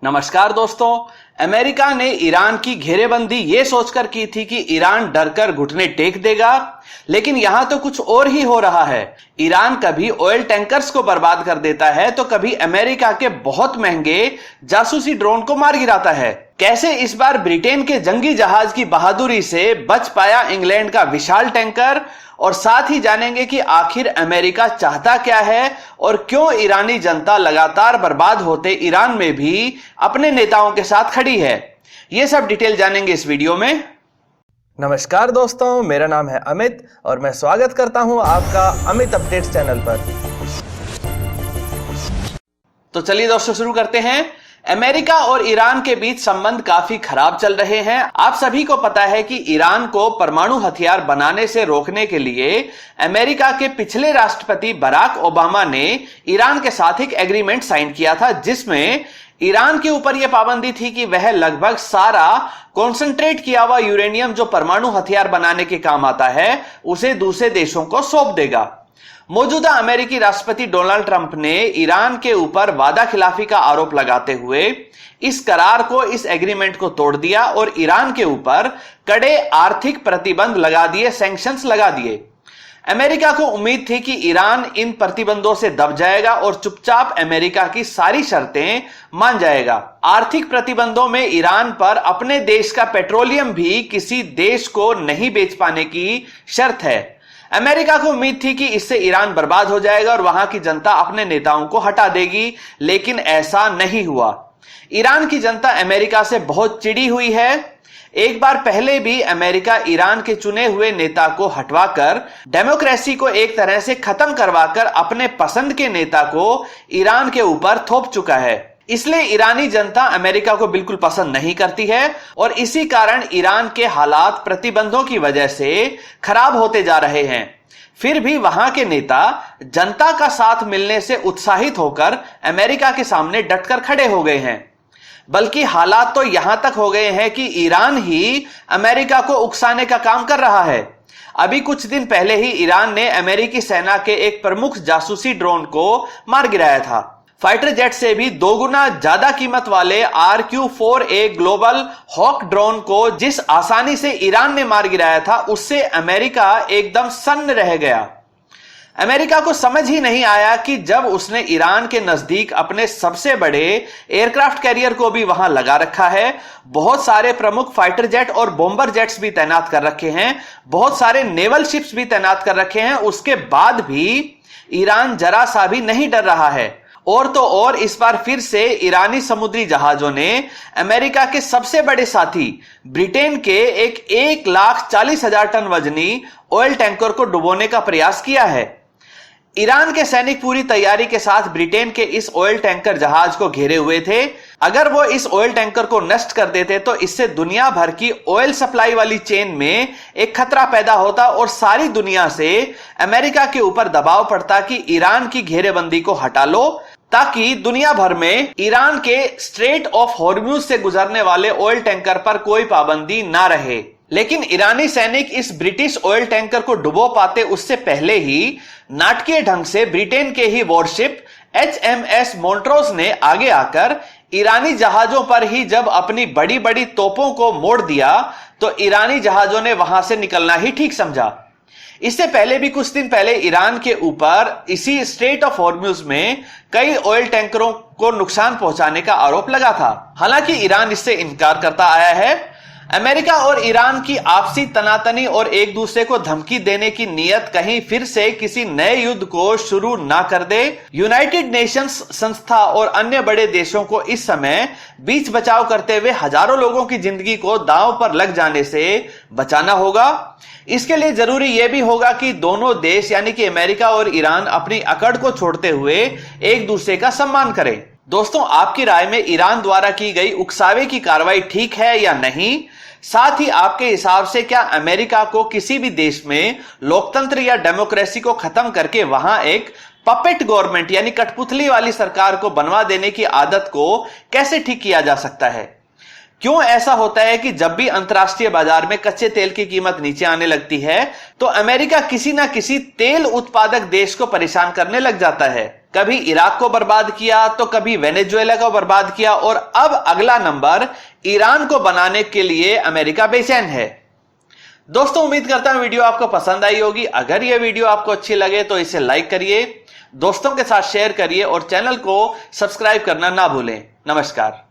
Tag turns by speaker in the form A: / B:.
A: नमस्कार दोस्तों। अमेरिका ने ईरान की घेरेबंदी ये सोचकर की थी कि ईरान डरकर घुटने टेक देगा, लेकिन यहां तो कुछ और ही हो रहा है। ईरान कभी ऑयल टैंकर्स को बर्बाद कर देता है तो कभी अमेरिका के बहुत महंगे जासूसी ड्रोन को मार गिराता है। कैसे इस बार ब्रिटेन के जंगी जहाज की बहादुरी से बच पाया इंग्लैंड का विशाल टैंकर, और साथ ही जानेंगे कि आखिर अमेरिका चाहता क्या है और क्यों ईरानी जनता लगातार बर्बाद होते ईरान में भी अपने नेताओं के साथ खड़ी है। यह सब डिटेल जानेंगे इस वीडियो में।
B: नमस्कार दोस्तों, मेरा नाम है अमित और मैं स्वागत करता हूं आपका अमित अपडेट्स चैनल पर।
A: तो चलिए दोस्तों शुरू करते हैं। अमेरिका और ईरान के बीच संबंध काफी खराब चल रहे हैं। आप सभी को पता है कि ईरान को परमाणु हथियार बनाने से रोकने के लिए अमेरिका के पिछले राष्ट्रपति बराक ओबामा ने ईरान के साथ एक एग्रीमेंट साइन किया था, जिसमें ईरान के ऊपर यह पाबंदी थी कि वह लगभग सारा कॉन्सेंट्रेट किया हुआ यूरेनियम जो परमाणु हथियार बनाने के काम आता है उसे दूसरे देशों को सौंप देगा। मौजूदा अमेरिकी राष्ट्रपति डोनाल्ड ट्रंप ने ईरान के ऊपर वादा खिलाफी का आरोप लगाते हुए इस करार को, इस एग्रीमेंट को तोड़ दिया और ईरान के ऊपर कड़े आर्थिक प्रतिबंध लगा दिए, सैंक्शंस लगा दिए। अमेरिका को उम्मीद थी कि ईरान इन प्रतिबंधों से दब जाएगा और चुपचाप अमेरिका की सारी शर्तें मान जाएगा। आर्थिक प्रतिबंधों में ईरान पर अपने देश का पेट्रोलियम भी किसी देश को नहीं बेच पाने की शर्त है। अमेरिका को उम्मीद थी कि इससे ईरान बर्बाद हो जाएगा और वहां की जनता अपने नेताओं को हटा देगी, लेकिन ऐसा नहीं हुआ। ईरान की जनता अमेरिका से बहुत चिढ़ी हुई है। एक बार पहले भी अमेरिका ईरान के चुने हुए नेता को हटवाकर, डेमोक्रेसी को एक तरह से खत्म करवाकर अपने पसंद के नेता को ईरान के ऊपर थोप चुका है। इसलिए ईरानी जनता अमेरिका को बिल्कुल पसंद नहीं करती है और इसी कारण ईरान के हालात प्रतिबंधों की वजह से खराब होते जा रहे हैं। फिर भी वहां के नेता जनता का साथ मिलने से उत्साहित होकर अमेरिका के सामने डटकर खड़े हो गए हैं। बल्कि हालात तो यहां तक हो गए हैं कि ईरान ही अमेरिका को उकसाने का काम कर रहा है। अभी कुछ दिन पहले ही ईरान ने अमेरिकी सेना के एक प्रमुख जासूसी ड्रोन को मार गिराया था। फाइटर जेट से भी 2 गुना ज्यादा कीमत वाले RQ-4A ग्लोबल हॉक ड्रोन को जिस आसानी से ईरान ने मार गिराया था, उससे अमेरिका एकदम सन्न रह गया। अमेरिका को समझ ही नहीं आया कि जब उसने ईरान के नजदीक अपने सबसे बड़े एयरक्राफ्ट कैरियर को भी वहां लगा रखा है, बहुत सारे प्रमुख फाइटर जेट और बॉम्बर जेट्स भी तैनात कर रखे हैं, बहुत सारे नेवल शिप्स भी तैनात कर रखे हैं, उसके बाद भी ईरान जरा सा भी नहीं डर रहा है। और तो और इस बार फिर से ईरानी समुद्री जहाजों ने अमेरिका के सबसे बड़े साथी ब्रिटेन के एक 1,40,000 टन वजनी ऑयल टैंकर को डुबोने का प्रयास किया है। ईरान के सैनिक पूरी तैयारी के साथ ब्रिटेन के इस ऑयल टैंकर जहाज को घेरे हुए थे। अगर वो इस ऑयल टैंकर को नष्ट कर देते तो इससे दुनिया भर की ऑयल सप्लाई वाली चेन में एक खतरा पैदा होता और सारी दुनिया से अमेरिका के ऊपर दबाव पड़ता कि ईरान की घेरेबंदी को हटा लो, ताकि दुनिया भर में ईरान के स्ट्रेट ऑफ हॉर्मुज से गुजरने वाले ऑयल टैंकर पर कोई पाबंदी ना रहे। लेकिन ईरानी सैनिक इस ब्रिटिश ऑयल टैंकर को डुबो पाते उससे पहले ही नाटकीय ढंग से ब्रिटेन के ही वॉरशिप HMS मोन्ट्रोस ने आगे आकर ईरानी जहाजों पर ही जब अपनी बड़ी बड़ी तोपों को मोड़ दिया तो ईरानी जहाजों ने वहां से निकलना ही ठीक समझा। इससे पहले भी कुछ दिन पहले ईरान के ऊपर इसी स्ट्रेट ऑफ हॉर्मुज में कई ऑयल टैंकरों को नुकसान पहुंचाने का आरोप लगा था। हालांकि ईरान इससे इनकार करता आया है। अमेरिका और ईरान की आपसी तनातनी और एक दूसरे को धमकी देने की नीयत कहीं फिर से किसी नए युद्ध को शुरू ना कर दे। यूनाइटेड नेशंस संस्था और अन्य बड़े देशों को इस समय बीच बचाव करते हुए हजारों लोगों की जिंदगी को दांव पर लग जाने से बचाना होगा। इसके लिए जरूरी यह भी होगा कि दोनों देश यानी कि अमेरिका और ईरान अपनी अकड़ को छोड़ते हुए एक दूसरे का सम्मान करें। दोस्तों, आपकी राय में ईरान द्वारा की गई उकसावे की कार्रवाई ठीक है या नहीं? साथ ही आपके हिसाब से क्या अमेरिका को किसी भी देश में लोकतंत्र या डेमोक्रेसी को खत्म करके वहां एक पपेट गवर्नमेंट यानी कठपुतली वाली सरकार को बनवा देने की आदत को कैसे ठीक किया जा सकता है? क्यों ऐसा होता है कि जब भी अंतरराष्ट्रीय बाजार में कच्चे तेल की कीमत नीचे आने लगती है तो अमेरिका किसी ना किसी तेल उत्पादक देश को परेशान करने लग जाता है? कभी इराक को बर्बाद किया तो कभी वेनेजुएला को बर्बाद किया और अब अगला नंबर ईरान को बनाने के लिए अमेरिका बेचैन है। दोस्तों, उम्मीद करता हूं वीडियो आपको पसंद आई होगी। अगर यह वीडियो आपको अच्छी लगे तो इसे लाइक करिए, दोस्तों के साथ शेयर करिए और चैनल को सब्सक्राइब करना ना भूलें। नमस्कार।